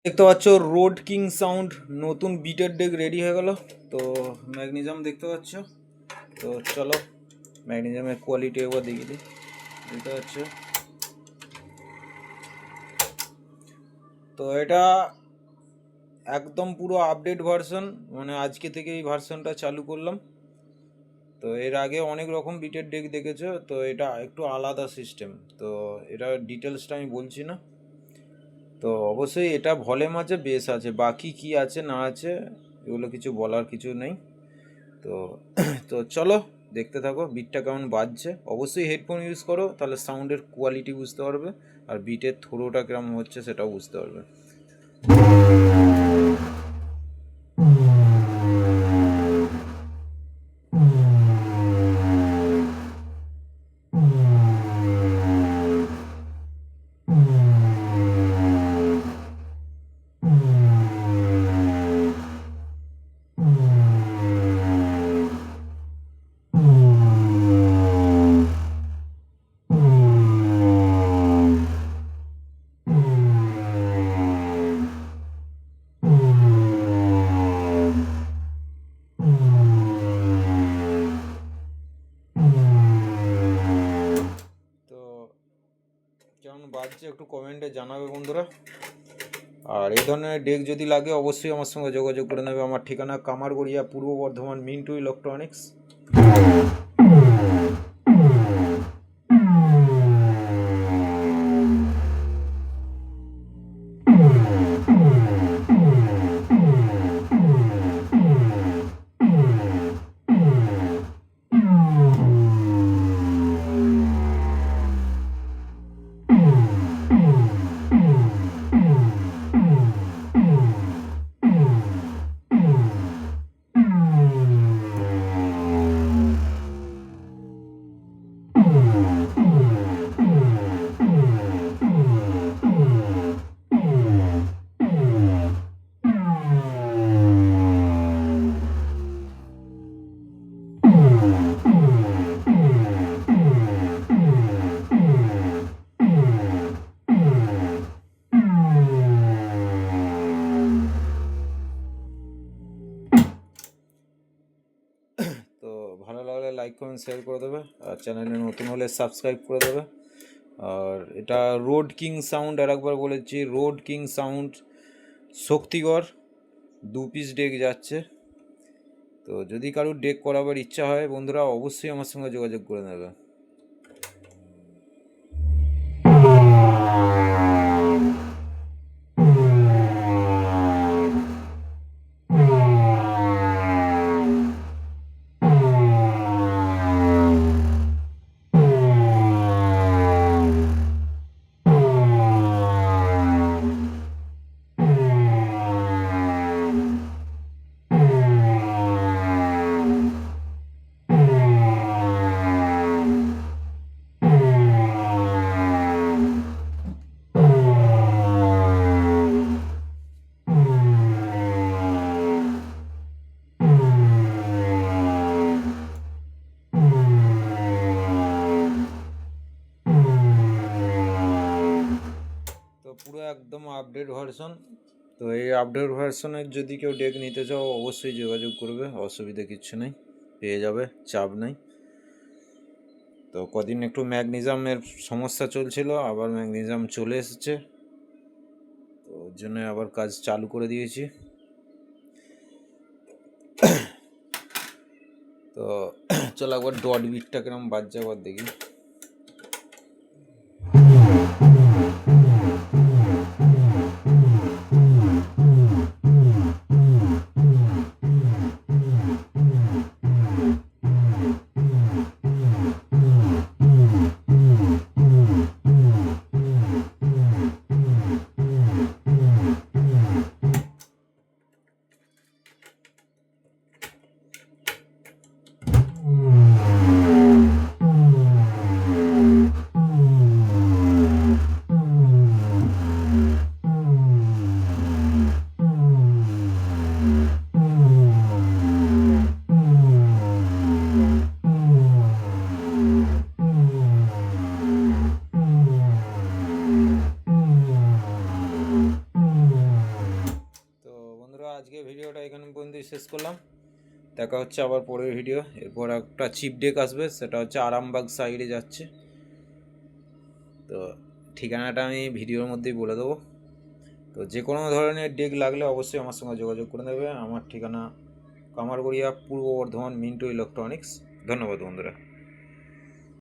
দেখতে পাচ্ছ road king sound নতুন বিটের ডেক রেডি হয়ে গেল। তো ম্যাগনেজিয়াম দেখতে পাচ্ছ। তো চলো ম্যাগনেজিয়ামের কোয়ালিটি একবার দেখিয়ে দিই। দেখতে পাচ্ছ তো এটা একদম পুরো আপডেট ভার্সন, মানে আজকে থেকে এই ভার্সনটা চালু করলাম। তো এর আগে অনেক রকম বিটের ডেক দেখেছো, তো এটা একটু আলাদা সিস্টেম। তো এটা ডিটেলসটা আমি বলছি না। তো অবশ্যই এটা ভলিউম আছে, বেস আছে, বাকি কি আছে না আছে এগুলো কিছু বলার কিছু নেই। তো তো চলো দেখতে থাকো বিটটা কেমন বাজছে। অবশ্যই হেডফোন ইউজ করো, তাহলে সাউন্ডের কোয়ালিটি বুঝতে পারবে, আর বিটের থ্রোটা কেমন হচ্ছে সেটাও বুঝতে পারবে। তো কেমন বাজছে একটু কমেন্টে জানাবে বন্ধুরা। আর এই ধরনের ডেক যদি লাগে অবশ্যই আমার সঙ্গে যোগাযোগ করে নেবে। আমার ঠিকানা কামারগড়িয়া, পূর্ব বর্ধমান, মিন্টু ইলেকট্রনিক্স। তো ভালো লাগলে লাইক কমেন্ট শেয়ার করে দেবে, আর চ্যানেলে নতুন হলে সাবস্ক্রাইব করে দেবে। আর এটা রোড কিং সাউন্ড, আর একবার বলেছি road king sound Shaktigarh 2 piece deck যাচ্ছে। তো যদি কারোর ডেক করাবার ইচ্ছা হয় বন্ধুরা অবশ্যই আমার সঙ্গে যোগাযোগ করে নেবে। তো পুরো একদম আপডেট ভার্সন। তো এই আপডেট ভার্সনের যদি কেউ ডেক নিতে চাও অবশ্যই যোগাযোগ করবে, অসুবিধা কিচ্ছু নেই, পেয়ে যাবে, চাপ নেই। তো কদিন একটু ম্যাগনেজিয়ামের সমস্যা চলছিল, আবার ম্যাগনেজিয়াম চলে এসেছে, তো ওর জন্য আবার কাজ চালু করে দিয়েছি। তো চলো একবার ডট বিটটা কিরম বাজছে একবার দেখি। আজকে ভিডিওটা এখানে পর্যন্তই শেষ করলাম। দেখা হচ্ছে আবার পরের ভিডিও। এরপর একটা চিপ ডেক আসবে, সেটা হচ্ছে আরামবাগ সাইডে যাচ্ছে। তো ঠিকানাটা আমি ভিডিওর মধ্যেই বলে দেবো। তো যে কোনো ধরনের ডেক লাগলে অবশ্যই আমার সঙ্গে যোগাযোগ করে নেবে। আমার ঠিকানা কামারগড়িয়া, পূর্ব বর্ধমান, মিন্টু ইলেকট্রনিক্স। ধন্যবাদ বন্ধুরা।